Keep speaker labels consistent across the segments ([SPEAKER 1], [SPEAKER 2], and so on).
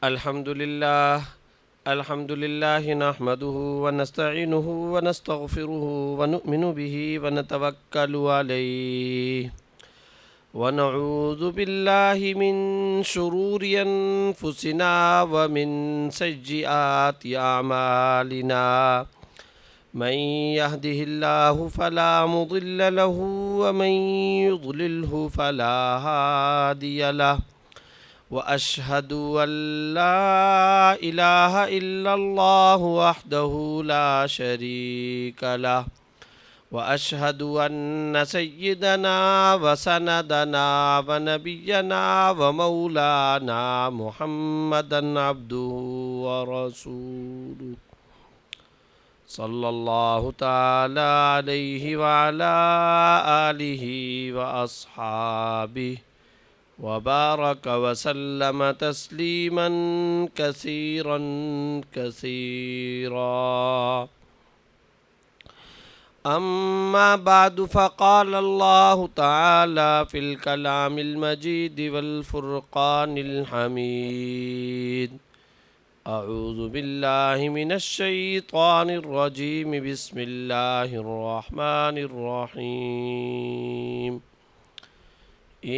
[SPEAKER 1] الحمد لله نحمده ونستعينه ونستغفره ونؤمن به ونتوكل عليه ونعوذ بالله من شرور أنفسنا ومن سيئات أعمالنا من يهده الله فلا مضل له ومن يضلله فلا هادي له وأشهد أن لا إله إلا الله وحده لا شريك له وأشهد أن سيدنا وسندنا ونبينا ومولانا محمدا عبده ورسوله صلى الله تعالى عليه وعلى آله وأصحابه وبارك وسلم تسليما كثيرا كثيرا أما بعد فقال الله تعالى في الكلام المجيد والفرقان الحميد أعوذ بالله من الشيطان الرجيم بسم الله الرحمن الرحيم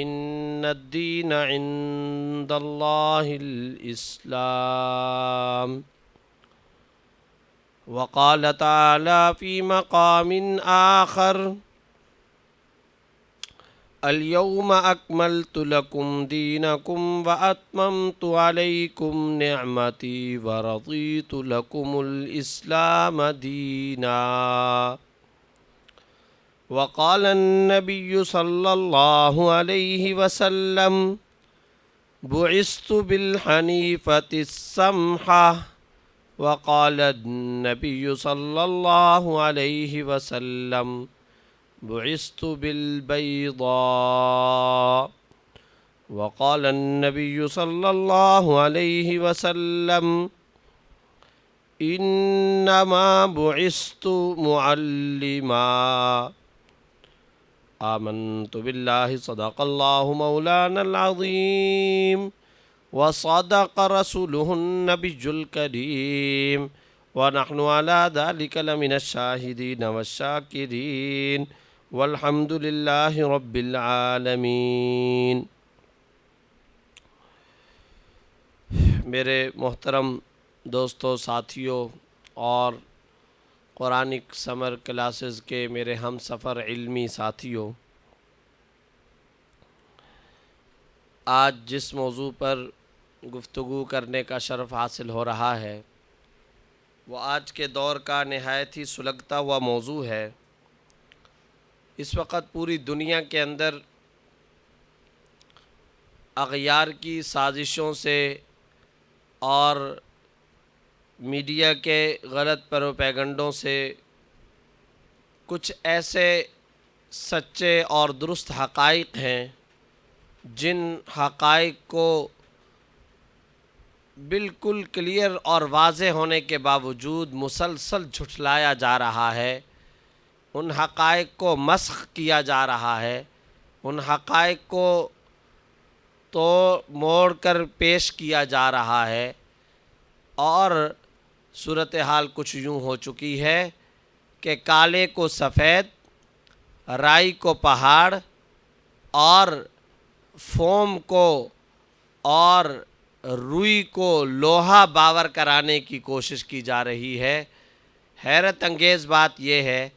[SPEAKER 1] إن الدين عند الله الإسلام وقال تعالى في مقام آخر اليوم أكملت لكم دينكم وأتممت عليكم نعمتي ورضيت لكم الإسلام دينا وقال النبي صلى الله عليه وسلم بعثت بالحنيفة السمحة وقال النبي صلى الله عليه وسلم بعثت بالبيضاء وقال النبي صلى الله عليه وسلم إنما بعثت معلما آمنت بالله صدق الله مولانا العظيم وصدق رسوله النبي الكريم ونحن على ذلك لمن الشاهدين والشاكرين والحمد لله رب العالمین۔ میرے محترم دوستوں، ساتھیوں اور قرآنک سمر کلاسز کے میرے ہم سفر علمی ساتھیوں، آج جس موضوع پر گفتگو کرنے کا شرف حاصل ہو رہا ہے وہ آج کے دور کا نہایت ہی سلگتا ہوا موضوع ہے۔ اس وقت پوری دنیا کے اندر اغیار کی سازشوں سے اور میڈیا کے غلط پروپیگنڈوں سے کچھ ایسے سچے اور درست حقائق ہیں جن حقائق کو بالکل کلیئر اور واضح ہونے کے باوجود مسلسل جھٹلایا جا رہا ہے، ان حقائق کو مسخ کیا جا رہا ہے، ان حقائق کو توڑ موڑ کر پیش کیا جا رہا ہے، اور صورتحال کچھ یوں ہو چکی ہے کہ کالے کو سفید، رائی کو پہاڑ اور فوم کو اور روئی کو لوہا باور کرانے کی کوشش کی جا رہی ہے۔ حیرت انگیز بات یہ ہے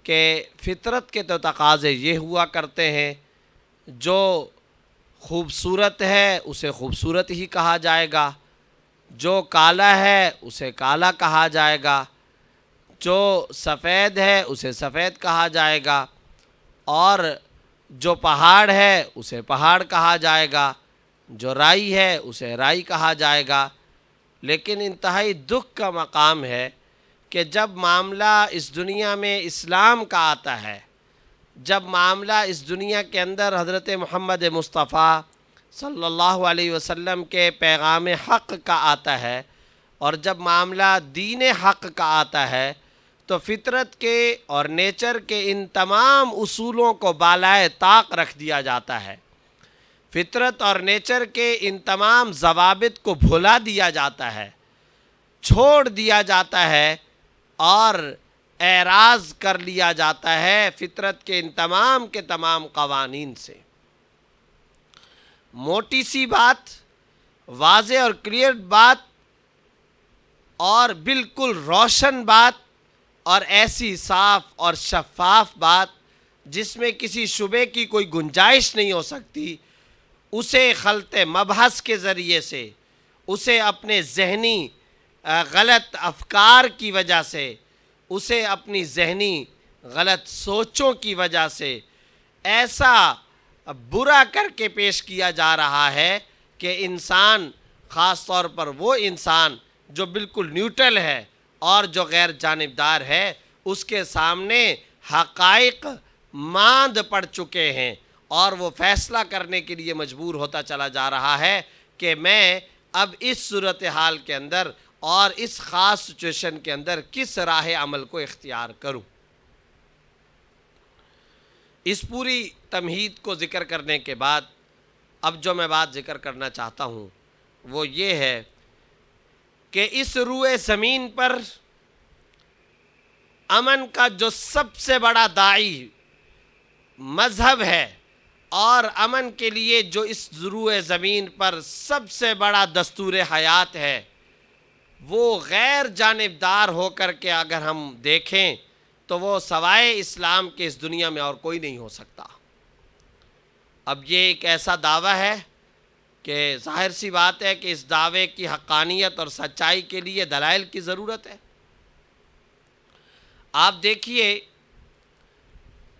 [SPEAKER 1] کہ فطرت کے تو تقاضے یہ ہوا کرتے ہیں، جو خوبصورت ہے اسے خوبصورت ہی کہا جائے گا، جو کالا ہے اسے کالا کہا جائے گا، جو سفید ہے اسے سفید کہا جائے گا، اور جو پہاڑ ہے اسے پہاڑ کہا جائے گا، جو رائی ہے اسے رائی کہا جائے گا۔ لیکن انتہائی دکھ کا مقام ہے کہ جب معاملہ اس دنیا میں اسلام کا آتا ہے، جب معاملہ اس دنیا کے اندر حضرت محمد مصطفیٰ صلی اللہ علیہ وسلم کے پیغام حق کا آتا ہے، اور جب معاملہ دین حق کا آتا ہے، تو فطرت کے اور نیچر کے ان تمام اصولوں کو بالائے طاق رکھ دیا جاتا ہے۔ فطرت اور نیچر کے ان تمام ضوابط کو بھلا دیا جاتا ہے، چھوڑ دیا جاتا ہے اور اعراض کر لیا جاتا ہے فطرت کے ان تمام کے تمام قوانین سے۔ موٹی سی بات، واضح اور کلیئر بات اور بالکل روشن بات اور ایسی صاف اور شفاف بات جس میں کسی شبے کی کوئی گنجائش نہیں ہو سکتی، اسے خلط مبحث کے ذریعے سے، اسے اپنے ذہنی غلط افکار کی وجہ سے، اسے اپنی ذہنی غلط سوچوں کی وجہ سے ایسا برا کر کے پیش کیا جا رہا ہے کہ انسان، خاص طور پر وہ انسان جو بالکل نیوٹرل ہے اور جو غیر جانبدار ہے، اس کے سامنے حقائق ماند پڑ چکے ہیں اور وہ فیصلہ کرنے کے لیے مجبور ہوتا چلا جا رہا ہے کہ میں اب اس صورتحال کے اندر اور اس خاص سچویشن کے اندر کس راہ عمل کو اختیار کروں۔ اس پوری تمہید کو ذکر کرنے کے بعد اب جو میں بات ذکر کرنا چاہتا ہوں وہ یہ ہے کہ اس روئے زمین پر امن کا جو سب سے بڑا داعی مذہب ہے اور امن کے لیے جو اس روئے زمین پر سب سے بڑا دستور حیات ہے، وہ غیر جانبدار ہو کر کے اگر ہم دیکھیں تو وہ سوائے اسلام کے اس دنیا میں اور کوئی نہیں ہو سکتا۔ اب یہ ایک ایسا دعویٰ ہے کہ ظاہر سی بات ہے کہ اس دعوے کی حقانیت اور سچائی کے لیے دلائل کی ضرورت ہے۔ آپ دیکھیے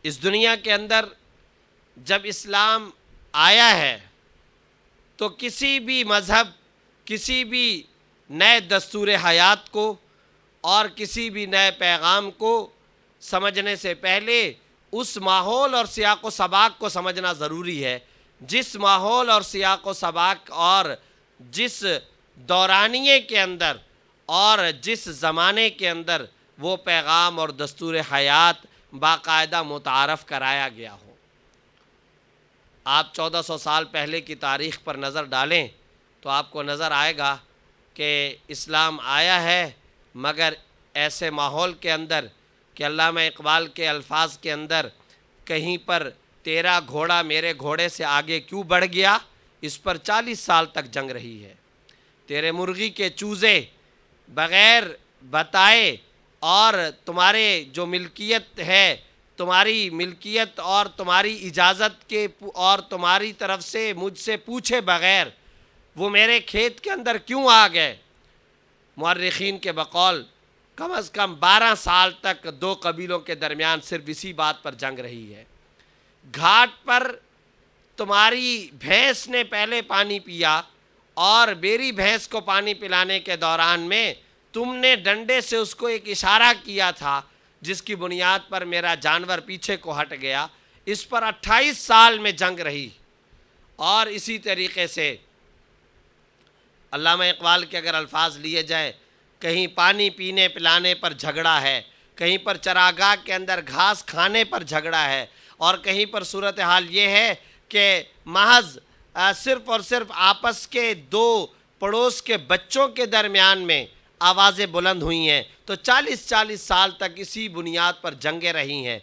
[SPEAKER 1] اس دنیا کے اندر جب اسلام آیا ہے تو کسی بھی مذہب، کسی بھی نئے دستور حیات کو اور کسی بھی نئے پیغام کو سمجھنے سے پہلے اس ماحول اور سیاق و سباق کو سمجھنا ضروری ہے، جس ماحول اور سیاق و سباق اور جس دورانیے کے اندر اور جس زمانے کے اندر وہ پیغام اور دستور حیات باقاعدہ متعارف کرایا گیا ہو۔ آپ 1400 سال پہلے کی تاریخ پر نظر ڈالیں تو آپ کو نظر آئے گا کہ اسلام آیا ہے مگر ایسے ماحول کے اندر کہ علامہ اقبال کے الفاظ کے اندر کہیں پر تیرا گھوڑا میرے گھوڑے سے آگے کیوں بڑھ گیا، اس پر 40 سال تک جنگ رہی ہے۔ تیرے مرغی کے چوزے بغیر بتائے اور تمہارے جو ملکیت ہے، تمہاری ملکیت اور تمہاری اجازت کے اور تمہاری طرف سے مجھ سے پوچھے بغیر وہ میرے کھیت کے اندر کیوں آ گئے۔ مورخین کے بقول کم از کم 12 سال تک دو قبیلوں کے درمیان صرف اسی بات پر جنگ رہی ہے۔ گھاٹ پر تمہاری بھینس نے پہلے پانی پیا اور میری بھینس کو پانی پلانے کے دوران میں تم نے ڈنڈے سے اس کو ایک اشارہ کیا تھا جس کی بنیاد پر میرا جانور پیچھے کو ہٹ گیا۔ اس پر 28 سال میں جنگ رہی۔ اور اسی طریقے سے علامہ اقبال کے اگر الفاظ لیے جائیں، کہیں پانی پینے پلانے پر جھگڑا ہے، کہیں پر چراگاہ کے اندر گھاس کھانے پر جھگڑا ہے، اور کہیں پر صورتحال یہ ہے کہ محض صرف اور صرف آپس کے دو پڑوس کے بچوں کے درمیان میں آوازیں بلند ہوئی ہیں، تو 40 سال تک اسی بنیاد پر جنگیں رہی ہیں۔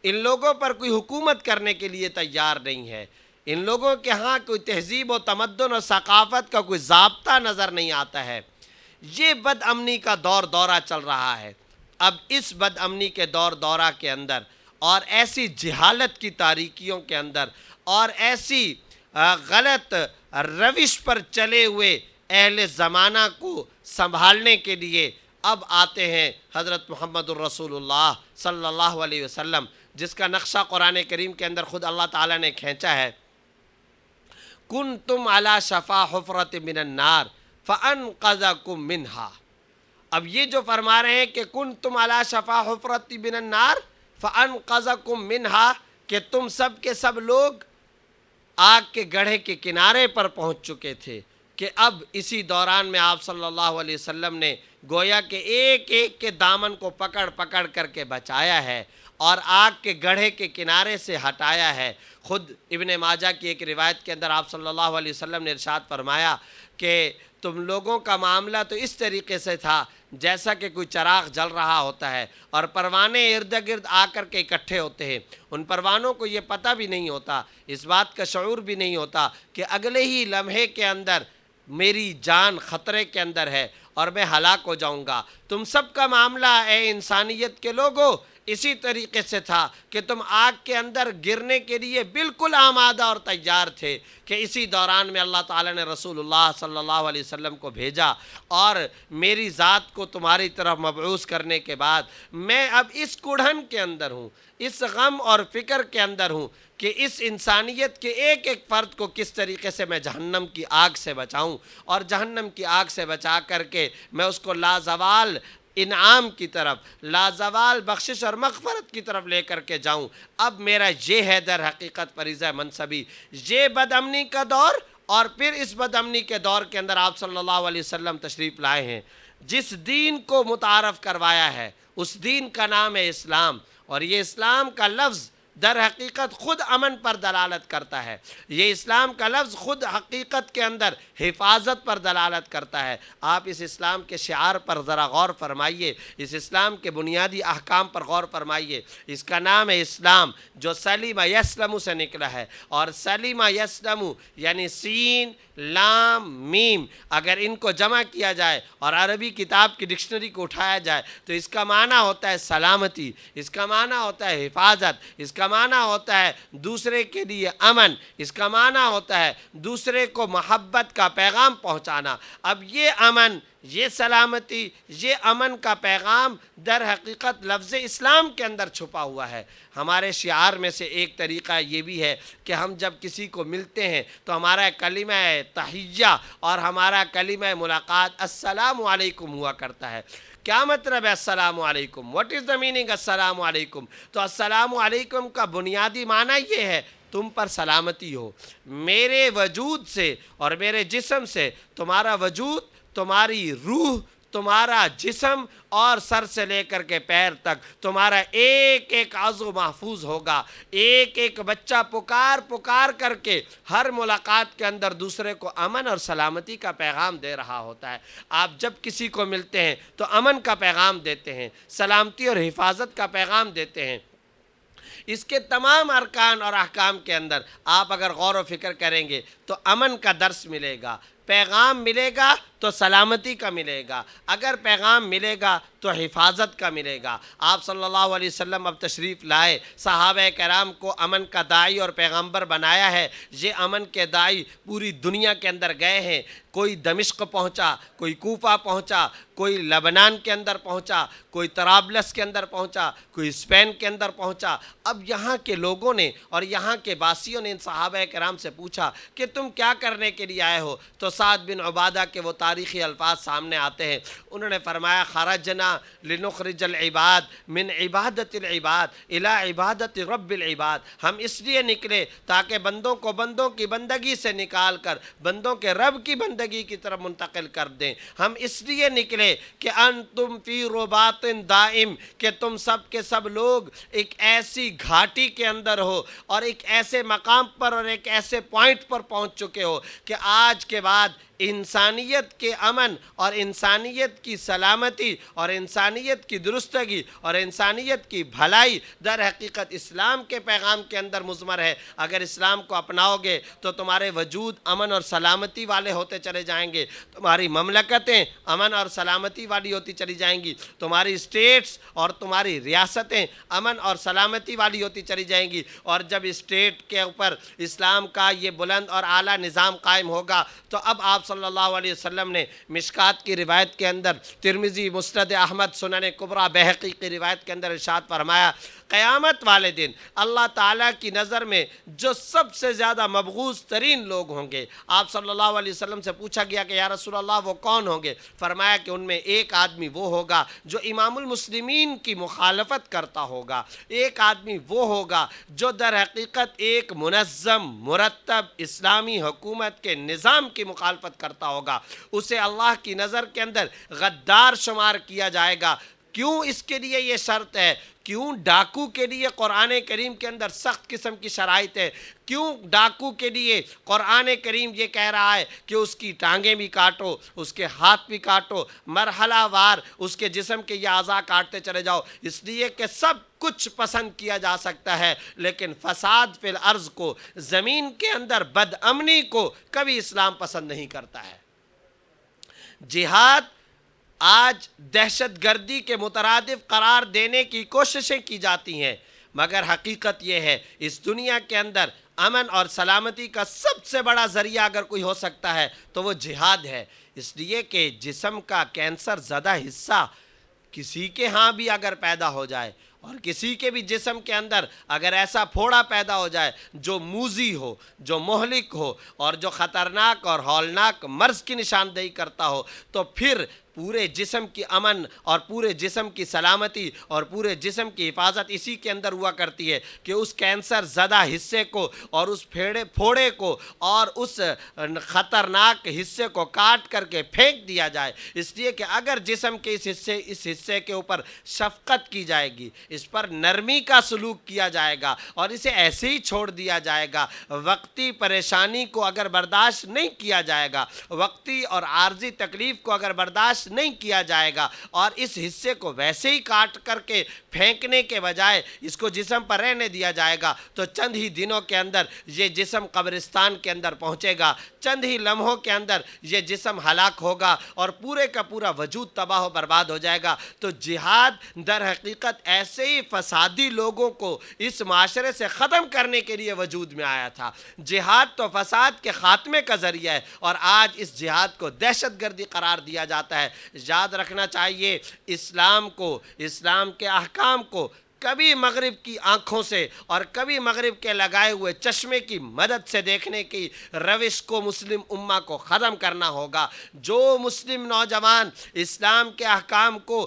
[SPEAKER 1] ان لوگوں پر کوئی حکومت کرنے کے لیے تیار نہیں ہے، ان لوگوں کے ہاں کوئی تہذیب و تمدن و ثقافت کا کوئی ضابطہ نظر نہیں آتا ہے۔ یہ بد امنی کا دور دورہ چل رہا ہے۔ اب اس بد امنی کے دور دورہ کے اندر اور ایسی جہالت کی تاریکیوں کے اندر اور ایسی غلط روش پر چلے ہوئے اہل زمانہ کو سنبھالنے کے لیے اب آتے ہیں حضرت محمد الرسول اللہ صلی اللہ علیہ وسلم، جس کا نقشہ قرآن کریم کے اندر خود اللہ تعالیٰ نے کھینچا ہے۔ کنتم علی شفا حفرۃ من النار فانقذکم منہا۔ اب یہ جو فرما رہے ہیں کہ کنتم علی شفا حفرۃ من النار فانقذکم منہا، کہ تم سب کے سب لوگ آگ کے گڑھے کے کنارے پر پہنچ چکے تھے، کہ اب اسی دوران میں آپ صلی اللہ علیہ وسلم نے گویا کہ ایک ایک کے دامن کو پکڑ پکڑ کر کے بچایا ہے اور آگ کے گڑھے کے کنارے سے ہٹایا ہے۔ خود ابن ماجہ کی ایک روایت کے اندر آپ صلی اللہ علیہ وسلم نے ارشاد فرمایا کہ تم لوگوں کا معاملہ تو اس طریقے سے تھا جیسا کہ کوئی چراغ جل رہا ہوتا ہے اور پروانے ارد گرد آ کر کے اکٹھے ہوتے ہیں۔ ان پروانوں کو یہ پتہ بھی نہیں ہوتا، اس بات کا شعور بھی نہیں ہوتا کہ اگلے ہی لمحے کے اندر میری جان خطرے کے اندر ہے اور میں ہلاک ہو جاؤں گا۔ تم سب کا معاملہ اے انسانیت کے لوگوں اسی طریقے سے تھا کہ تم آگ کے اندر گرنے کے لیے بالکل آمادہ اور تیار تھے کہ اسی دوران میں اللہ تعالیٰ نے رسول اللہ صلی اللہ علیہ وسلم کو بھیجا اور میری ذات کو تمہاری طرف مبعوث کرنے کے بعد میں اب اس کڑھن کے اندر ہوں، اس غم اور فکر کے اندر ہوں کہ اس انسانیت کے ایک ایک فرد کو کس طریقے سے میں جہنم کی آگ سے بچاؤں اور جہنم کی آگ سے بچا کر کے میں اس کو لازوال انعام کی طرف، لازوال بخشش اور مغفرت کی طرف لے کر کے جاؤں۔ اب میرا یہ ہے در حقیقت فریضہ منصبی، یہ بد امنی کا دور، اور پھر اس بد امنی کے دور کے اندر آپ صلی اللہ علیہ وسلم تشریف لائے ہیں۔ جس دین کو متعارف کروایا ہے اس دین کا نام ہے اسلام، اور یہ اسلام کا لفظ در حقیقت خود امن پر دلالت کرتا ہے۔ یہ اسلام کا لفظ خود حقیقت کے اندر حفاظت پر دلالت کرتا ہے۔ آپ اس اسلام کے شعار پر ذرا غور فرمائیے، اس اسلام کے بنیادی احکام پر غور فرمائیے۔ اس کا نام ہے اسلام، جو سلیم یسلم سے نکلا ہے، اور سلیم یسلم یعنی سین لام میم، اگر ان کو جمع کیا جائے اور عربی کتاب کی ڈکشنری کو اٹھایا جائے تو اس کا معنی ہوتا ہے سلامتی، اس کا معنی ہوتا ہے حفاظت، اس کا معنی ہوتا ہے دوسرے کے لیے امن، اس کا معنی ہوتا ہے دوسرے کو محبت کا پیغام پہنچانا۔ اب یہ امن، یہ سلامتی، یہ امن کا پیغام در حقیقت لفظ اسلام کے اندر چھپا ہوا ہے۔ ہمارے شعار میں سے ایک طریقہ یہ بھی ہے کہ ہم جب کسی کو ملتے ہیں تو ہمارا کلمہ تحیہ اور ہمارا کلمہ ملاقات السلام علیکم ہوا کرتا ہے۔ کیا مطلب ہے السلام علیکم؟ واٹ از دا میننگ السلام علیکم؟ تو السلام علیکم کا بنیادی معنی یہ ہے تم پر سلامتی ہو، میرے وجود سے اور میرے جسم سے تمہارا وجود، تمہاری روح، تمہارا جسم اور سر سے لے کر کے پیر تک تمہارا ایک ایک عضو محفوظ ہوگا۔ ایک ایک بچہ پکار پکار کر کے ہر ملاقات کے اندر دوسرے کو امن اور سلامتی کا پیغام دے رہا ہوتا ہے۔ آپ جب کسی کو ملتے ہیں تو امن کا پیغام دیتے ہیں، سلامتی اور حفاظت کا پیغام دیتے ہیں۔ اس کے تمام ارکان اور احکام کے اندر آپ اگر غور و فکر کریں گے تو امن کا درس ملے گا، پیغام ملے گا تو سلامتی کا ملے گا، اگر پیغام ملے گا تو حفاظت کا ملے گا۔ آپ صلی اللہ علیہ وسلم اب تشریف لائے، صحابہ کرام کو امن کا داعی اور پیغمبر بنایا ہے۔ یہ امن کے داعی پوری دنیا کے اندر گئے ہیں، کوئی دمشق پہنچا، کوئی کوفہ پہنچا، کوئی لبنان کے اندر پہنچا، کوئی طرابلس کے اندر پہنچا، کوئی اسپین کے اندر پہنچا۔ اب یہاں کے لوگوں نے اور یہاں کے باسیوں نے ان صحابہ کرام سے پوچھا کہ تم کیا کرنے کے لیے آئے ہو؟ تو سعد بن عبادہ کے وہ تاریخی الفاظ سامنے آتے ہیں۔ انہوں نے فرمایا خرجنا لنخرج العباد من عبادت العباد الى عبادت رب العباد، ہم اس لیے نکلے تاکہ بندوں کو بندوں کی بندگی سے نکال کر بندوں کے رب کی بندگی کی طرف منتقل کر دیں۔ ہم اس لیے نکلے کہ انتم فی رباط دائم، کہ تم سب کے سب لوگ ایک ایسی گھاٹی کے اندر ہو اور ایک ایسے مقام پر اور ایک ایسے پوائنٹ پر پہنچ چکے ہو کہ آج کے بعد انسانیت کے امن اور انسانیت کی سلامتی اور انسانیت کی درستگی اور انسانیت کی بھلائی در حقیقت اسلام کے پیغام کے اندر مضمر ہے۔ اگر اسلام کو اپناؤ گے تو تمہارے وجود امن اور سلامتی والے ہوتے چلے جائیں گے، تمہاری مملکتیں امن اور سلامتی والی ہوتی چلی جائیں گی، تمہاری اسٹیٹس اور تمہاری ریاستیں امن اور سلامتی والی ہوتی چلی جائیں گی۔ اور جب اسٹیٹ کے اوپر اسلام کا یہ بلند اور اعلیٰ نظام قائم ہوگا تو اب آپ صلی اللہ علیہ وسلم نے مشکات کی روایت کے اندر، ترمذی، مسند احمد، سنن کبریٰ، بہقی کی روایت کے اندر ارشاد فرمایا قیامت والے دن اللہ تعالیٰ کی نظر میں جو سب سے زیادہ مبغوض ترین لوگ ہوں گے، آپ صلی اللہ علیہ وسلم سے پوچھا گیا کہ یا رسول اللہ وہ کون ہوں گے؟ فرمایا کہ ان میں ایک آدمی وہ ہوگا جو امام المسلمین کی مخالفت کرتا ہوگا، ایک آدمی وہ ہوگا جو در حقیقت ایک منظم مرتب اسلامی حکومت کے نظام کی مخالفت کرتا ہوگا، اسے اللہ کی نظر کے اندر غدار شمار کیا جائے گا۔ کیوں اس کے لیے یہ شرط ہے؟ کیوں ڈاکو کے لیے قرآن کریم کے اندر سخت قسم کی شرائط ہے؟ کیوں ڈاکو کے لیے قرآن کریم یہ کہہ رہا ہے کہ اس کی ٹانگیں بھی کاٹو، اس کے ہاتھ بھی کاٹو، مرحلہ وار اس کے جسم کے یہ اعضاء کاٹتے چلے جاؤ؟ اس لیے کہ سب کچھ پسند کیا جا سکتا ہے، لیکن فساد فی الارض کو، زمین کے اندر بد امنی کو کبھی اسلام پسند نہیں کرتا ہے۔ جہاد آج دہشت گردی کے مترادف قرار دینے کی کوششیں کی جاتی ہیں، مگر حقیقت یہ ہے اس دنیا کے اندر امن اور سلامتی کا سب سے بڑا ذریعہ اگر کوئی ہو سکتا ہے تو وہ جہاد ہے۔ اس لیے کہ جسم کا کینسر زدہ حصہ کسی کے ہاں بھی اگر پیدا ہو جائے، اور کسی کے بھی جسم کے اندر اگر ایسا پھوڑا پیدا ہو جائے جو موذی ہو، جو مہلک ہو، اور جو خطرناک اور ہولناک مرض کی نشاندہی کرتا ہو، تو پھر پورے جسم کی امن اور پورے جسم کی سلامتی اور پورے جسم کی حفاظت اسی کے اندر ہوا کرتی ہے کہ اس کینسر زدہ حصے کو اور اس پھوڑے کو اور اس خطرناک حصے کو کاٹ کر کے پھینک دیا جائے۔ اس لیے کہ اگر جسم کے اس حصے کے اوپر شفقت کی جائے گی، اس پر نرمی کا سلوک کیا جائے گا اور اسے ایسے ہی چھوڑ دیا جائے گا، وقتی پریشانی کو اگر برداشت نہیں کیا جائے گا، وقتی اور عارضی تکلیف کو اگر برداشت نہیں کیا جائے گا، اور اس حصے کو ویسے ہی کاٹ کر کے پھینکنے کے بجائے اس کو جسم پر رہنے دیا جائے گا، تو چند ہی دنوں کے اندر یہ جسم قبرستان کے اندر پہنچے گا، چند ہی لمحوں کے اندر یہ جسم ہلاک ہوگا اور پورے کا پورا وجود تباہ و برباد ہو جائے گا۔ تو جہاد در حقیقت ایسے ہی فسادی لوگوں کو اس معاشرے سے ختم کرنے کے لیے وجود میں آیا تھا۔ جہاد تو فساد کے خاتمے کا ذریعہ ہے، اور آج اس جہاد کو دہشت گردی قرار دیا جاتا ہے۔ یاد رکھنا چاہیے اسلام کو، اسلام کے احکام کو کبھی مغرب کی آنکھوں سے اور کبھی مغرب کے لگائے ہوئے چشمے کی مدد سے دیکھنے کی روش کو مسلم امہ کو ختم کرنا ہوگا۔ جو مسلم نوجوان اسلام کے احکام کو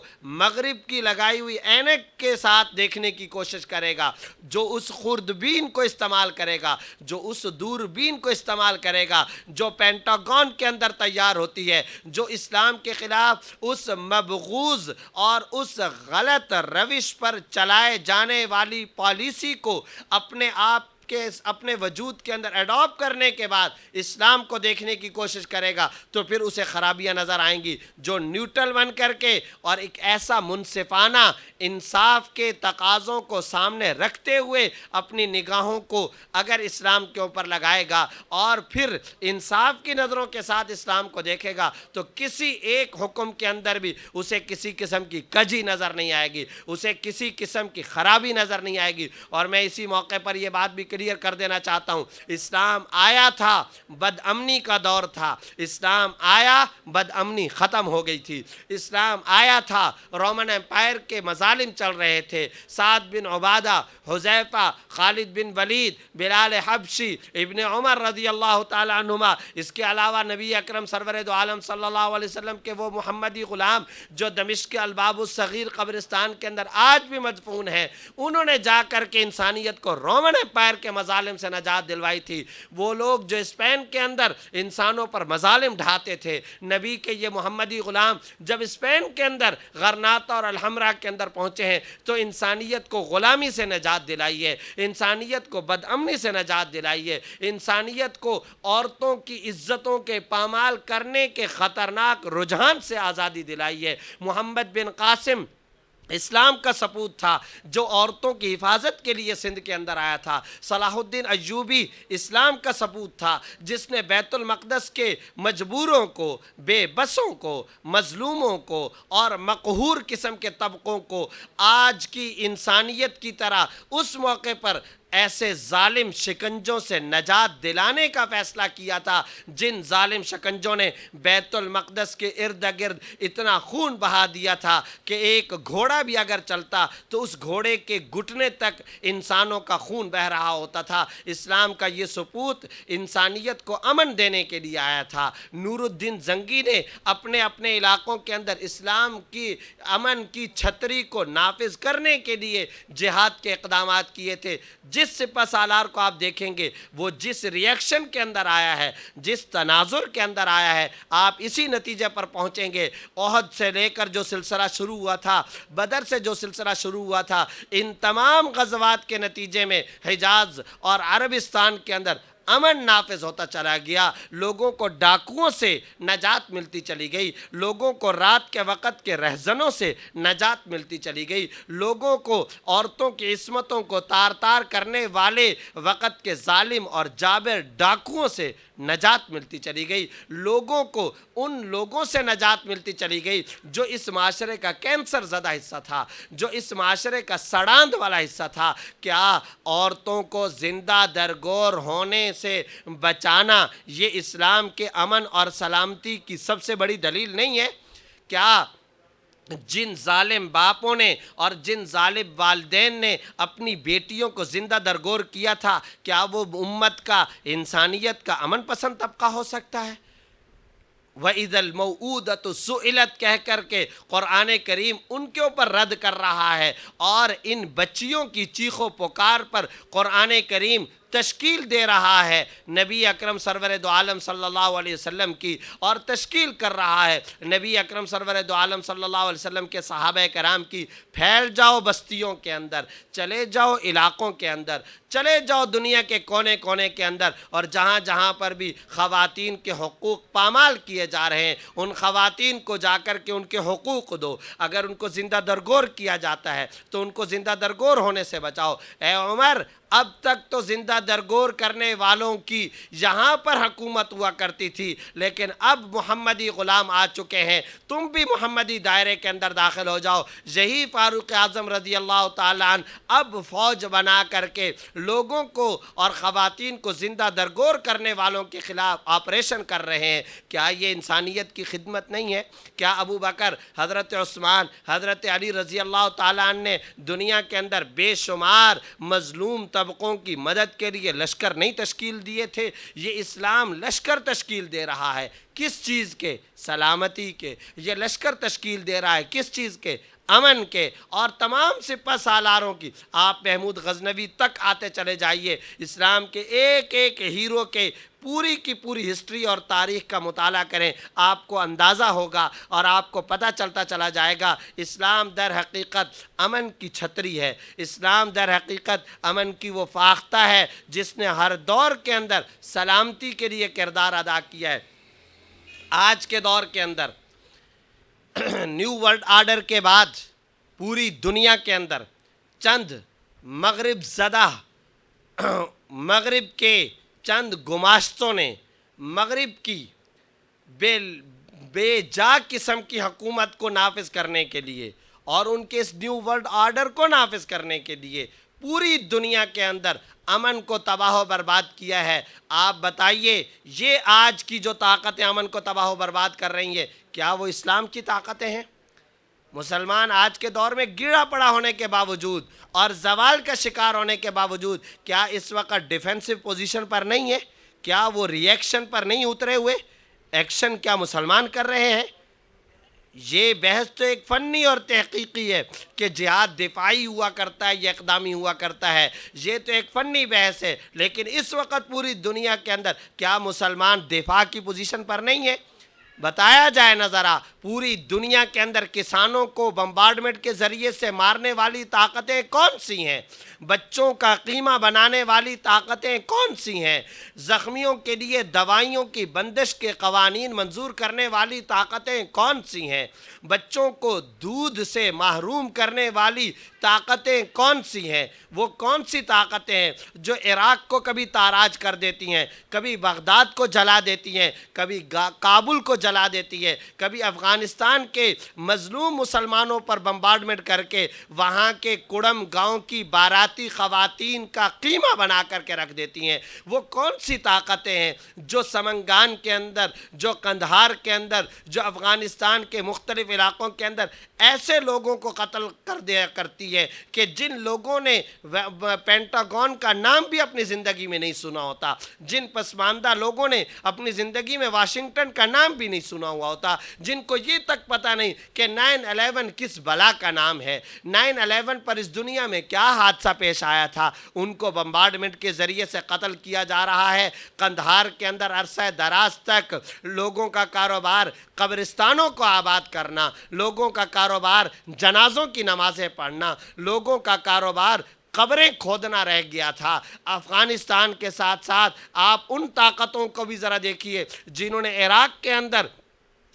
[SPEAKER 1] مغرب کی لگائی ہوئی اینک کے ساتھ دیکھنے کی کوشش کرے گا، جو اس خوردبین کو استعمال کرے گا، جو اس دوربین کو استعمال کرے گا جو پینٹاگون کے اندر تیار ہوتی ہے، جو اسلام کے خلاف اس مبغوض اور اس غلط روش پر چلائے جانے والی پالیسی کو اپنے آپ کے اپنے وجود کے اندر ایڈاپٹ کرنے کے بعد اسلام کو دیکھنے کی کوشش کرے گا، تو پھر اسے خرابیاں نظر آئیں گی۔ جو نیوٹرل بن کر کے اور ایک ایسا منصفانہ انصاف کے تقاضوں کو سامنے رکھتے ہوئے اپنی نگاہوں کو اگر اسلام کے اوپر لگائے گا اور پھر انصاف کی نظروں کے ساتھ اسلام کو دیکھے گا، تو کسی ایک حکم کے اندر بھی اسے کسی قسم کی کجی نظر نہیں آئے گی، اسے کسی قسم کی خرابی نظر نہیں آئے گی۔ اور میں اسی موقع پر یہ بات بھی کلیئر کر دینا چاہتا ہوں، اسلام آیا تھا، بد امنی کا دور تھا، اسلام آیا، بد امنی ختم ہو گئی تھی۔ اسلام آیا تھا، رومن امپائر کے مظالم چل رہے تھے، سعد بن عبادہ، حذیفہ، خالد بن ولید، بلال حبشی، ابن عمر رضی اللہ تعالی عنہما، اس کے علاوہ نبی اکرم سرور دو عالم صلی اللہ علیہ وسلم کے وہ محمدی غلام جو دمشق کے الباب الصغیر قبرستان کے اندر آج بھی مدفون ہیں، انہوں نے جا کر کے انسانیت کو رومن امپائر کے مظالم سے نجات دلوائی تھی۔ وہ لوگ جو اسپین کے اندر انسانوں پر مظالم ڈھاتے تھے، نبی کے یہ محمدی غلام جب اسپین کے اندر غرناطہ اور الحمرا کے اندر پہنچے ہیں تو انسانیت کو غلامی سے نجات دلائی ہے، انسانیت کو بد امنی سے نجات دلائی ہے، انسانیت کو عورتوں کی عزتوں کے پامال کرنے کے خطرناک رجحان سے آزادی دلائی ہے۔ محمد بن قاسم اسلام کا سپوت تھا جو عورتوں کی حفاظت کے لیے سندھ کے اندر آیا تھا۔ صلاح الدین ایوبی اسلام کا سپوت تھا جس نے بیت المقدس کے مجبوروں کو، بے بسوں کو، مظلوموں کو اور مقہور قسم کے طبقوں کو آج کی انسانیت کی طرح اس موقع پر ایسے ظالم شکنجوں سے نجات دلانے کا فیصلہ کیا تھا جن ظالم شکنجوں نے بیت المقدس کے ارد گرد اتنا خون بہا دیا تھا کہ ایک گھوڑا بھی اگر چلتا تو اس گھوڑے کے گھٹنے تک انسانوں کا خون بہہ رہا ہوتا تھا۔ اسلام کا یہ سپوت انسانیت کو امن دینے کے لیے آیا تھا۔ نور الدین زنگی نے اپنے اپنے علاقوں کے اندر اسلام کی امن کی چھتری کو نافذ کرنے کے لیے جہاد کے اقدامات کیے تھے۔ جس سپہ سالار کو آپ دیکھیں گے وہ جس ریئیکشن کے اندر آیا ہے، جس تناظر کے اندر آیا ہے، آپ اسی نتیجے پر پہنچیں گے۔ احد سے لے کر جو سلسلہ شروع ہوا تھا، بدر سے جو سلسلہ شروع ہوا تھا، ان تمام غزوات کے نتیجے میں حجاز اور عربستان کے اندر امن نافذ ہوتا چلا گیا، لوگوں کو ڈاکوؤں سے نجات ملتی چلی گئی، لوگوں کو رات کے وقت کے رہزنوں سے نجات ملتی چلی گئی، لوگوں کو عورتوں کی عصمتوں کو تار تار کرنے والے وقت کے ظالم اور جابر ڈاکوؤں سے نجات ملتی چلی گئی، لوگوں کو ان لوگوں سے نجات ملتی چلی گئی جو اس معاشرے کا کینسر زدہ حصہ تھا، جو اس معاشرے کا سڑاند والا حصہ تھا۔ کیا عورتوں کو زندہ درگور ہونے سے بچانا یہ اسلام کے امن اور سلامتی کی سب سے بڑی دلیل نہیں ہے؟ کیا جن ظالم باپوں نے اور جن ظالم والدین نے اپنی بیٹیوں کو زندہ درگور کیا تھا، کیا وہ امت کا، انسانیت کا امن پسند طبقہ ہو سکتا ہے؟ وَإِذَا الْمَوْءُودَةُ سُئِلَتْ کہہ کر کے قرآن کریم ان کے اوپر رد کر رہا ہے، اور ان بچیوں کی چیخ و پکار پر قرآن کریم تشکیل دے رہا ہے نبی اکرم سرور دو عالم صلی اللہ علیہ وسلم کی، اور تشکیل کر رہا ہے نبی اکرم سرور دو عالم صلی اللہ علیہ وسلم کے صحابہ کرام کی۔ پھیل جاؤ بستیوں کے اندر، چلے جاؤ علاقوں کے اندر، چلے جاؤ دنیا کے کونے کونے کے اندر، اور جہاں جہاں پر بھی خواتین کے حقوق پامال کیے جا رہے ہیں، ان خواتین کو جا کر کے ان کے حقوق دو۔ اگر ان کو زندہ درگور کیا جاتا ہے تو ان کو زندہ درگور ہونے سے بچاؤ۔ اے عمر، اب تک تو زندہ درگور کرنے والوں کی یہاں پر حکومت ہوا کرتی تھی، لیکن اب محمدی غلام آ چکے ہیں، تم بھی محمدی دائرے کے اندر داخل ہو جاؤ۔ یہی فاروق اعظم رضی اللہ تعالیٰ عنہ اب فوج بنا کر کے لوگوں کو اور خواتین کو زندہ درگور کرنے والوں کے خلاف آپریشن کر رہے ہیں۔ کیا یہ انسانیت کی خدمت نہیں ہے؟ کیا ابو بکر، حضرت عثمان، حضرت علی رضی اللہ تعالیٰ عنہ نے دنیا کے اندر بے شمار مظلوم طبقوں کی مدد کے لیے لشکر نہیں تشکیل دیے تھے؟ یہ اسلام لشکر تشکیل دے رہا ہے، کس چیز کے؟ سلامتی کے۔ یہ لشکر تشکیل دے رہا ہے کس چیز کے؟ امن کے۔ اور تمام سپہ سالاروں کی، آپ محمود غزنوی تک آتے چلے جائیے، اسلام کے ایک ایک ہیرو کے پوری کی پوری ہسٹری اور تاریخ کا مطالعہ کریں، آپ کو اندازہ ہوگا اور آپ کو پتہ چلتا چلا جائے گا اسلام در حقیقت امن کی چھتری ہے، اسلام در حقیقت امن کی وہ فاختہ ہے جس نے ہر دور کے اندر سلامتی کے لیے کردار ادا کیا ہے۔ آج کے دور کے اندر نیو ورلڈ آرڈر کے بعد پوری دنیا کے اندر چند مغرب زدہ مغرب کے چند گماشتوں نے مغرب کی بے جا قسم کی حکومت کو نافذ کرنے کے لیے اور ان کے اس نیو ورلڈ آرڈر کو نافذ کرنے کے لیے پوری دنیا کے اندر امن کو تباہ و برباد کیا ہے۔ آپ بتائیے، یہ آج کی جو طاقتیں امن کو تباہ و برباد کر رہی ہیں، کیا وہ اسلام کی طاقتیں ہیں؟ مسلمان آج کے دور میں گرا پڑا ہونے کے باوجود اور زوال کا شکار ہونے کے باوجود کیا اس وقت ڈیفینسو پوزیشن پر نہیں ہے؟ کیا وہ ری ایکشن پر نہیں اترے ہوئے؟ ایکشن کیا مسلمان کر رہے ہیں؟ یہ بحث تو ایک فنی اور تحقیقی ہے کہ جہاد دفاعی ہوا کرتا ہے یا اقدامی ہوا کرتا ہے، یہ تو ایک فنی بحث ہے، لیکن اس وقت پوری دنیا کے اندر کیا مسلمان دفاع کی پوزیشن پر نہیں ہے؟ بتایا جائے نا ذرا، پوری دنیا کے اندر کسانوں کو بمبارڈمنٹ کے ذریعے سے مارنے والی طاقتیں کون سی ہیں؟ بچوں کا قیمہ بنانے والی طاقتیں کون سی ہیں؟ زخمیوں کے لیے دوائیوں کی بندش کے قوانین منظور کرنے والی طاقتیں کون سی ہیں؟ بچوں کو دودھ سے محروم کرنے والی طاقتیں کون سی ہیں؟ وہ کون سی طاقتیں ہیں جو عراق کو کبھی تاراج کر دیتی ہیں، کبھی بغداد کو جلا دیتی ہیں، کبھی کابل کو جلا دیتی ہے، کبھی افغانستان کے مظلوم مسلمانوں پر بمبارڈمنٹ کر کے وہاں کے کڑم گاؤں کی باراتی خواتین کا قیمہ بنا کر کے رکھ دیتی ہیں؟ وہ کون سی طاقتیں ہیں جو سمنگان کے اندر، جو قندھار کے اندر، جو افغانستان کے مختلف علاقوں کے اندر ایسے لوگوں کو قتل کر دیا کرتی ہے کہ جن لوگوں نے پینٹاگون کا نام بھی اپنی زندگی میں نہیں سنا ہوتا، جن پسماندہ لوگوں نے اپنی زندگی میں واشنگٹن کا نام بھی نہیں نہیں سنا ہوا ہوتا، جن کو یہ تک پتہ نہیں کہ 9/11 کس بلا کا نام ہے، 9/11 پر اس دنیا میں کیا حادثہ پیش آیا تھا، ان کو بمبارڈمنٹ کے ذریعے سے قتل کیا جا رہا ہے۔ قندھار کے اندر عرصہ دراز تک لوگوں کا کاروبار قبرستانوں کو آباد کرنا، لوگوں کا کاروبار جنازوں کی نمازیں پڑھنا، لوگوں کا کاروبار قبریں کھودنا رہ گیا تھا۔ افغانستان کے ساتھ ساتھ آپ ان طاقتوں کو بھی ذرا دیکھیے جنہوں نے عراق کے اندر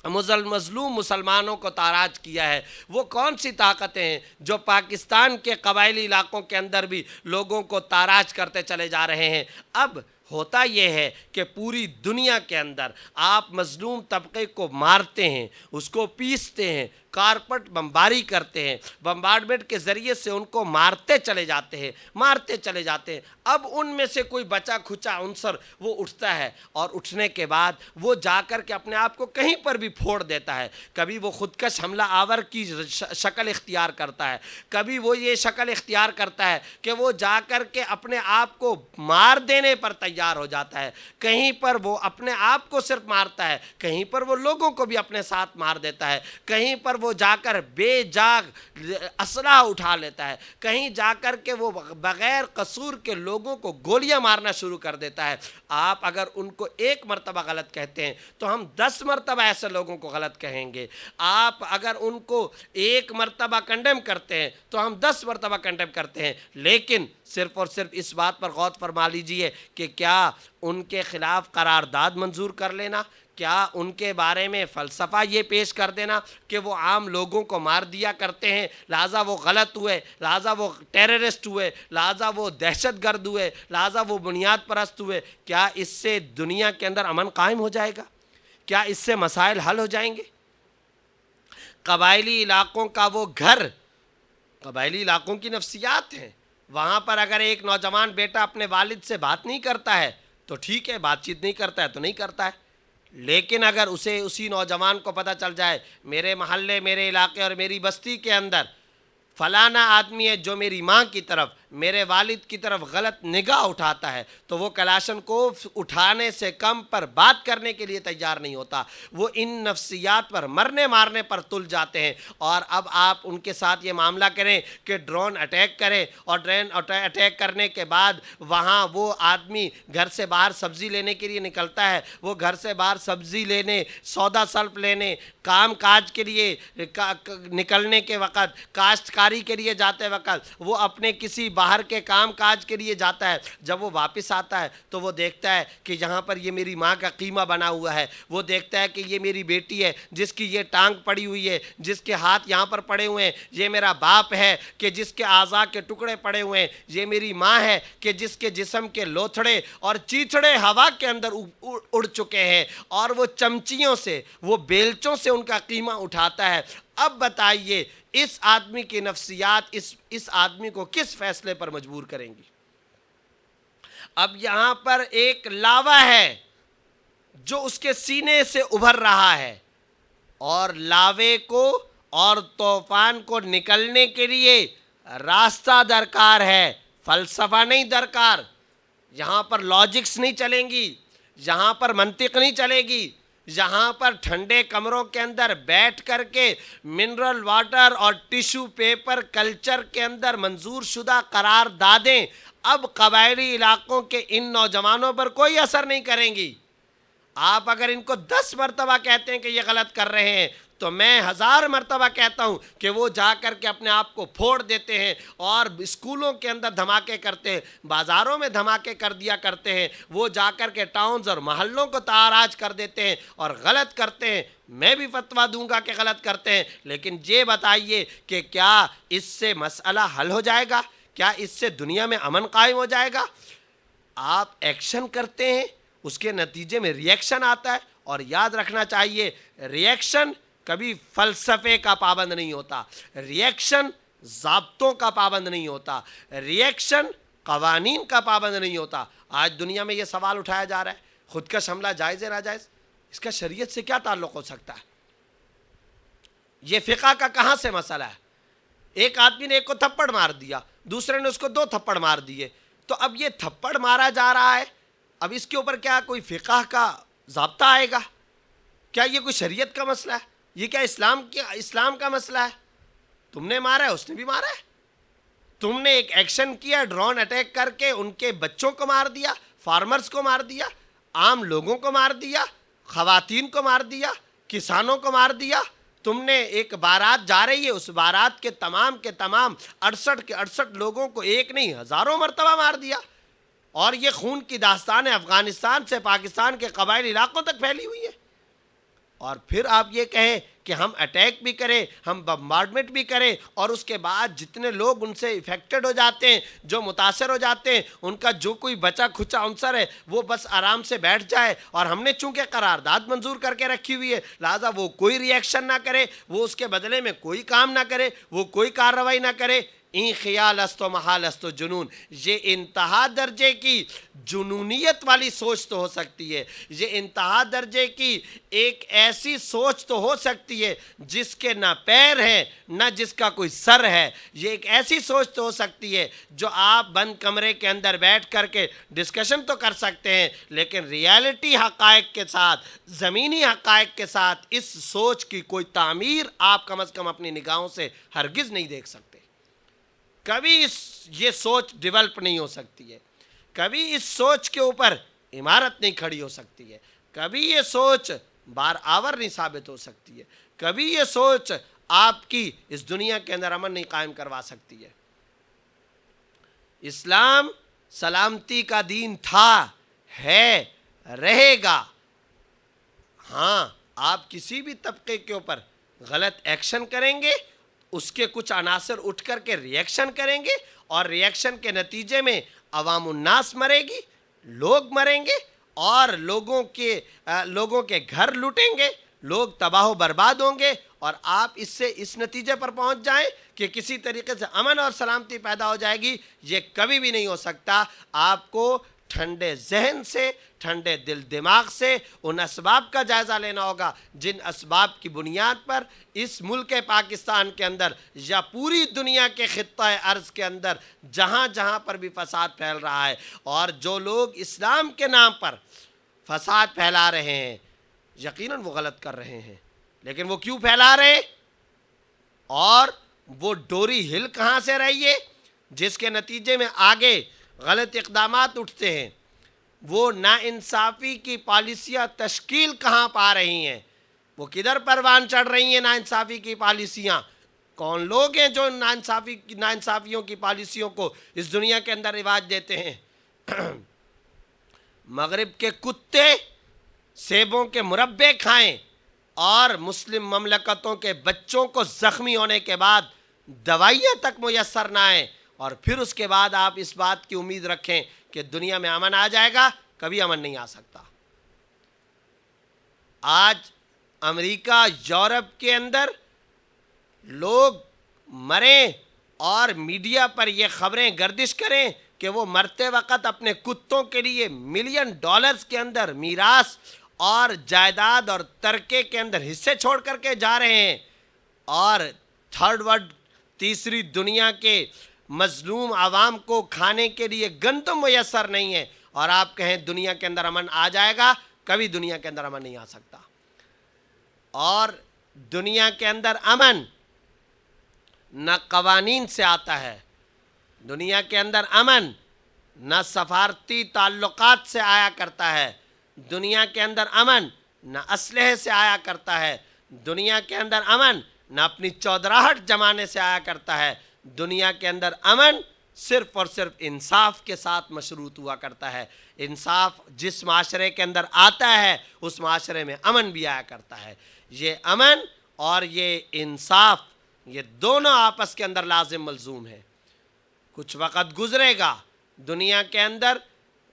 [SPEAKER 1] مظلوم مسلمانوں کو تاراج کیا ہے۔ وہ کون سی طاقتیں ہیں جو پاکستان کے قبائلی علاقوں کے اندر بھی لوگوں کو تاراج کرتے چلے جا رہے ہیں؟ اب ہوتا یہ ہے کہ پوری دنیا کے اندر آپ مظلوم طبقے کو مارتے ہیں، اس کو پیستے ہیں، کارپٹ بمباری کرتے ہیں، بمبارڈمنٹ کے ذریعے سے ان کو مارتے چلے جاتے ہیں۔ اب ان میں سے کوئی بچا کھچا عنصر وہ اٹھتا ہے، اور اٹھنے کے بعد وہ جا کر کے اپنے آپ کو کہیں پر بھی پھوڑ دیتا ہے۔ کبھی وہ خودکش حملہ آور کی شکل اختیار کرتا ہے، کبھی وہ یہ شکل اختیار کرتا ہے کہ وہ جا کر کے اپنے آپ کو مار دینے پر تیار ہو جاتا ہے۔ کہیں پر وہ اپنے آپ کو صرف مارتا ہے، کہیں پر وہ لوگوں کو بھی اپنے ساتھ مار دیتا ہے، کہیں پر وہ جا کر بے جاگ اسلحہ اٹھا لیتا ہے، کہیں جا کر کے وہ بغیر قصور کے لوگوں کو گولیاں مارنا شروع کر دیتا ہے۔ آپ اگر ان کو ایک مرتبہ غلط کہتے ہیں تو ہم 10 مرتبہ ایسے لوگوں کو غلط کہیں گے۔ آپ اگر ان کو ایک مرتبہ کنڈیم کرتے ہیں تو ہم 10 مرتبہ کنڈیم کرتے ہیں۔ لیکن صرف اور صرف اس بات پر غور فرما لیجئے کہ کیا ان کے خلاف قرارداد منظور کر لینا، کیا ان کے بارے میں فلسفہ یہ پیش کر دینا کہ وہ عام لوگوں کو مار دیا کرتے ہیں، لہٰذا وہ غلط ہوئے، لہٰذا وہ ٹیررسٹ ہوئے، لہٰذا وہ دہشت گرد ہوئے، لہٰذا وہ بنیاد پرست ہوئے، کیا اس سے دنیا کے اندر امن قائم ہو جائے گا؟ کیا اس سے مسائل حل ہو جائیں گے؟ قبائلی علاقوں کا وہ گھر، قبائلی علاقوں کی نفسیات ہیں۔ وہاں پر اگر ایک نوجوان بیٹا اپنے والد سے بات نہیں کرتا ہے تو ٹھیک ہے، بات چیت نہیں کرتا ہے تو نہیں کرتا ہے، لیکن اگر اسی نوجوان کو پتہ چل جائے میرے محلے، میرے علاقے اور میری بستی کے اندر فلانا آدمی ہے جو میری ماں کی طرف، میرے والد کی طرف غلط نگاہ اٹھاتا ہے، تو وہ کلاشن کو اٹھانے سے کم پر بات کرنے کے لیے تیار نہیں ہوتا۔ وہ ان نفسیات پر مرنے مارنے پر تل جاتے ہیں۔ اور اب آپ ان کے ساتھ یہ معاملہ کریں کہ ڈرون اٹیک کریں، اور ڈرون اٹیک کرنے کے بعد وہاں وہ آدمی گھر سے باہر سبزی لینے کے لیے نکلتا ہے، وہ گھر سے باہر سبزی لینے، سودا سلف لینے، کام کاج کے لیے نکلنے کے وقت، کاشتکاری کے لیے جاتے وقت وہ اپنے کسی باہر کے کام کاج کے لیے جاتا ہے۔ جب وہ واپس آتا ہے تو وہ دیکھتا ہے کہ یہاں پر یہ میری ماں کا قیمہ بنا ہوا ہے، وہ دیکھتا ہے کہ یہ میری بیٹی ہے جس کی یہ ٹانگ پڑی ہوئی ہے، جس کے ہاتھ یہاں پر پڑے ہوئے ہیں، یہ میرا باپ ہے کہ جس کے اعضاء کے ٹکڑے پڑے ہوئے ہیں، یہ میری ماں ہے کہ جس کے جسم کے لوتھڑے اور چیچڑے ہوا کے اندر اڑ چکے ہیں، اور وہ چمچیوں سے، وہ بیلچوں سے ان کا قیمہ اٹھاتا ہے۔ اب بتائیے اس آدمی کی نفسیات اس آدمی کو کس فیصلے پر مجبور کریں گی؟ اب یہاں پر ایک لاوا ہے جو اس کے سینے سے ابھر رہا ہے، اور لاوے کو اور طوفان کو نکلنے کے لیے راستہ درکار ہے، فلسفہ نہیں درکار۔ یہاں پر لاجکس نہیں چلیں گی، یہاں پر منطق نہیں چلے گی، یہاں پر ٹھنڈے کمروں کے اندر بیٹھ کر کے منرل واٹر اور ٹیشو پیپر کلچر کے اندر منظور شدہ قراردادیں اب قبائلی علاقوں کے ان نوجوانوں پر کوئی اثر نہیں کریں گی۔ آپ اگر ان کو 10 مرتبہ کہتے ہیں کہ یہ غلط کر رہے ہیں تو میں 1000 مرتبہ کہتا ہوں کہ وہ جا کر کے اپنے آپ کو پھوڑ دیتے ہیں، اور اسکولوں کے اندر دھماکے کرتے ہیں، بازاروں میں دھماکے کر دیا کرتے ہیں، وہ جا کر کے ٹاؤنز اور محلوں کو تاراج کر دیتے ہیں اور غلط کرتے ہیں۔ میں بھی فتویٰ دوں گا کہ غلط کرتے ہیں، لیکن یہ بتائیے کہ کیا اس سے مسئلہ حل ہو جائے گا؟ کیا اس سے دنیا میں امن قائم ہو جائے گا؟ آپ ایکشن کرتے ہیں، اس کے نتیجے میں ری ایکشن آتا ہے، اور یاد رکھنا چاہیے ری ایکشن کبھی فلسفے کا پابند نہیں ہوتا، ری ایکشن ضابطوں کا پابند نہیں ہوتا، ری ایکشن قوانین کا پابند نہیں ہوتا۔ آج دنیا میں یہ سوال اٹھایا جا رہا ہے خودکش حملہ جائز ہے ناجائز؟ اس کا شریعت سے کیا تعلق ہو سکتا ہے؟ یہ فقہ کا کہاں سے مسئلہ ہے؟ ایک آدمی نے ایک کو تھپڑ مار دیا، دوسرے نے اس کو 2 تھپڑ مار دیے، تو اب یہ تھپڑ مارا جا رہا ہے، اب اس کے اوپر کیا کوئی فقہ کا ضابطہ آئے گا؟ کیا یہ کوئی شریعت کا مسئلہ ہے؟ یہ کیا اسلام کا مسئلہ ہے؟ تم نے مارا ہے، اس نے بھی مارا ہے. تم نے ایک ایکشن کیا، ڈرون اٹیک کر کے ان کے بچوں کو مار دیا، فارمرز کو مار دیا، عام لوگوں کو مار دیا، خواتین کو مار دیا، کسانوں کو مار دیا. تم نے ایک بارات جا رہی ہے، اس بارات کے تمام 68 کے 68 لوگوں کو ایک نہیں ہزاروں مرتبہ مار دیا. اور یہ خون کی داستان افغانستان سے پاکستان کے قبائلی علاقوں تک پھیلی ہوئی ہے. اور پھر آپ یہ کہیں کہ ہم اٹیک بھی کریں، ہم بمبارڈمنٹ بھی کریں، اور اس کے بعد جتنے لوگ ان سے افیکٹڈ ہو جاتے ہیں، جو متاثر ہو جاتے ہیں، ان کا جو کوئی بچا کھچا عنصر ہے وہ بس آرام سے بیٹھ جائے. اور ہم نے چونکہ قرارداد منظور کر کے رکھی ہوئی ہے، لہٰذا وہ کوئی ری ایکشن نہ کرے، وہ اس کے بدلے میں کوئی کام نہ کرے، وہ کوئی کارروائی نہ کرے. این خیال است و محال است و جنون. یہ انتہا درجے کی جنونیت والی سوچ تو ہو سکتی ہے، یہ انتہا درجے کی ایک ایسی سوچ تو ہو سکتی ہے جس کے نہ پیر ہیں نہ جس کا کوئی سر ہے. یہ ایک ایسی سوچ تو ہو سکتی ہے جو آپ بند کمرے کے اندر بیٹھ کر کے ڈسکشن تو کر سکتے ہیں، لیکن ریالٹی حقائق کے ساتھ، زمینی حقائق کے ساتھ اس سوچ کی کوئی تعمیر آپ کم از کم اپنی نگاہوں سے ہرگز نہیں دیکھ سکتے. کبھی یہ سوچ ڈیولپ نہیں ہو سکتی ہے، کبھی اس سوچ کے اوپر عمارت نہیں کھڑی ہو سکتی ہے، کبھی یہ سوچ بار آور نہیں ثابت ہو سکتی ہے، کبھی یہ سوچ آپ کی اس دنیا کے اندر امن نہیں قائم کروا سکتی ہے. اسلام سلامتی کا دین تھا، ہے، رہے گا. ہاں، آپ کسی بھی طبقے کے اوپر غلط ایکشن کریں گے، اس کے کچھ عناصر اٹھ کر کے ری ایکشن کریں گے، اور ری ایکشن کے نتیجے میں عوام الناس مرے گی، لوگ مریں گے، اور لوگوں کے گھر لوٹیں گے، لوگ تباہ و برباد ہوں گے. اور آپ اس نتیجے پر پہنچ جائیں کہ کسی طریقے سے امن اور سلامتی پیدا ہو جائے گی، یہ کبھی بھی نہیں ہو سکتا. آپ کو ٹھنڈے ذہن سے، ٹھنڈے دل دماغ سے ان اسباب کا جائزہ لینا ہوگا جن اسباب کی بنیاد پر اس ملک پاکستان کے اندر یا پوری دنیا کے خطہ ارض کے اندر جہاں جہاں پر بھی فساد پھیل رہا ہے، اور جو لوگ اسلام کے نام پر فساد پھیلا رہے ہیں، یقیناً وہ غلط کر رہے ہیں. لیکن وہ کیوں پھیلا رہے ہیں؟ اور وہ ڈوری ہل کہاں سے رہی ہے جس کے نتیجے میں آگے غلط اقدامات اٹھتے ہیں؟ وہ ناانصافی کی پالیسیاں تشکیل کہاں پا رہی ہیں؟ وہ کدھر پروان چڑھ رہی ہیں ناانصافی کی پالیسیاں؟ کون لوگ ہیں جو ناانصافیوں کی پالیسیوں کو اس دنیا کے اندر رواج دیتے ہیں؟ مغرب کے کتے سیبوں کے مربے کھائیں اور مسلم مملکتوں کے بچوں کو زخمی ہونے کے بعد دوائیاں تک میسر نہ آئیں، اور پھر اس کے بعد آپ اس بات کی امید رکھیں کہ دنیا میں امن آ جائے گا. کبھی امن نہیں آ سکتا. آج امریکہ، یورپ کے اندر لوگ مریں اور میڈیا پر یہ خبریں گردش کریں کہ وہ مرتے وقت اپنے کتوں کے لیے ملین ڈالرز کے اندر میراث اور جائیداد اور ترکے کے اندر حصے چھوڑ کر کے جا رہے ہیں، اور تھرڈ ورلڈ، تیسری دنیا کے مظلوم عوام کو کھانے کے لیے گندم میسر نہیں ہے، اور آپ کہیں دنیا کے اندر امن آ جائے گا. کبھی دنیا کے اندر امن نہیں آ سکتا. اور دنیا کے اندر امن نہ قوانین سے آتا ہے، دنیا کے اندر امن نہ سفارتی تعلقات سے آیا کرتا ہے، دنیا کے اندر امن نہ اسلحے سے آیا کرتا ہے، دنیا کے اندر امن نہ اپنی چودراہٹ جمانے سے آیا کرتا ہے. دنیا کے اندر امن صرف اور صرف انصاف کے ساتھ مشروط ہوا کرتا ہے. انصاف جس معاشرے کے اندر آتا ہے اس معاشرے میں امن بھی آیا کرتا ہے. یہ امن اور یہ انصاف، یہ دونوں آپس کے اندر لازم ملزوم ہیں. کچھ وقت گزرے گا، دنیا کے اندر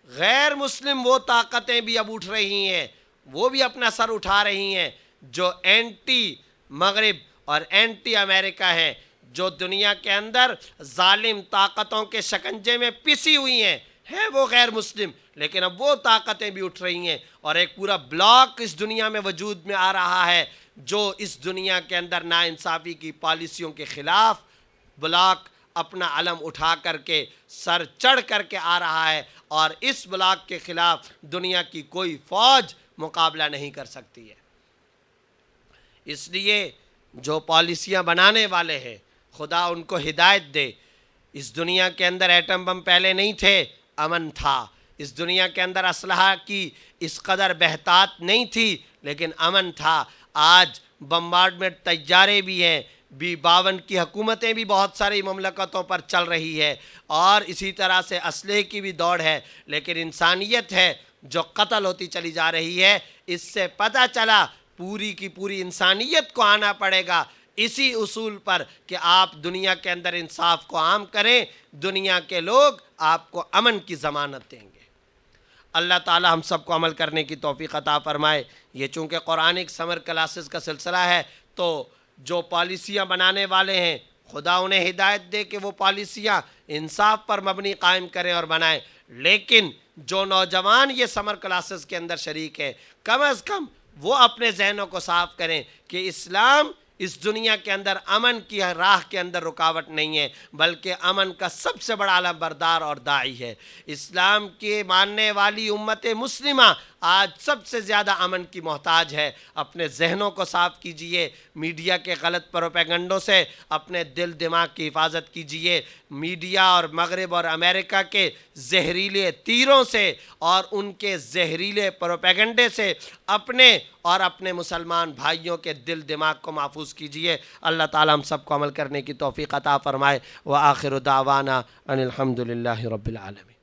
[SPEAKER 1] غیر مسلم وہ طاقتیں بھی اب اٹھ رہی ہیں، وہ بھی اپنا سر اٹھا رہی ہیں جو اینٹی مغرب اور اینٹی امریکہ ہیں، جو دنیا کے اندر ظالم طاقتوں کے شکنجے میں پسی ہوئی ہیں وہ غیر مسلم، لیکن اب وہ طاقتیں بھی اٹھ رہی ہیں، اور ایک پورا بلاک اس دنیا میں وجود میں آ رہا ہے جو اس دنیا کے اندر ناانصافی کی پالیسیوں کے خلاف بلاک اپنا علم اٹھا کر کے سر چڑھ کر کے آ رہا ہے، اور اس بلاک کے خلاف دنیا کی کوئی فوج مقابلہ نہیں کر سکتی ہے. اس لیے جو پالیسیاں بنانے والے ہیں خدا ان کو ہدایت دے۔ اس دنیا کے اندر ایٹم بم پہلے نہیں تھے، امن تھا۔ اس دنیا کے اندر اسلحہ کی اس قدر بہتات نہیں تھی، لیکن امن تھا۔ آج بمبارڈمنٹ طیارے بھی ہیں، B-52 کی حکومتیں بھی بہت ساری مملکتوں پر چل رہی ہے، اور اسی طرح سے اسلحے کی بھی دوڑ ہے، لیکن انسانیت ہے جو قتل ہوتی چلی جا رہی ہے۔ اس سے پتہ چلا پوری کی پوری انسانیت کو آنا پڑے گا اسی اصول پر کہ آپ دنیا کے اندر انصاف کو عام کریں، دنیا کے لوگ آپ کو امن کی ضمانت دیں گے۔ اللہ تعالی ہم سب کو عمل کرنے کی توفیق عطا فرمائے۔ یہ چونکہ قرآنک سمر کلاسز کا سلسلہ ہے، تو جو پالیسیاں بنانے والے ہیں خدا انہیں ہدایت دے کہ وہ پالیسیاں انصاف پر مبنی قائم کریں اور بنائیں، لیکن جو نوجوان یہ سمر کلاسز کے اندر شریک ہیں کم از کم وہ اپنے ذہنوں کو صاف کریں کہ اسلام اس دنیا کے اندر امن کی راہ کے اندر رکاوٹ نہیں ہے، بلکہ امن کا سب سے بڑا علم بردار اور داعی ہے۔ اسلام کے ماننے والی امت مسلمہ آج سب سے زیادہ امن کی محتاج ہے۔ اپنے ذہنوں کو صاف کیجئے، میڈیا کے غلط پروپیگنڈوں سے اپنے دل دماغ کی حفاظت کیجئے، میڈیا اور مغرب اور امریکہ کے زہریلے تیروں سے اور ان کے زہریلے پروپیگنڈے سے اپنے اور اپنے مسلمان بھائیوں کے دل دماغ کو محفوظ کیجئے۔ اللہ تعالی ہم سب کو عمل کرنے کی توفیق عطا فرمائے۔ وآخر دعوانا ان الحمد للہ رب العالمین۔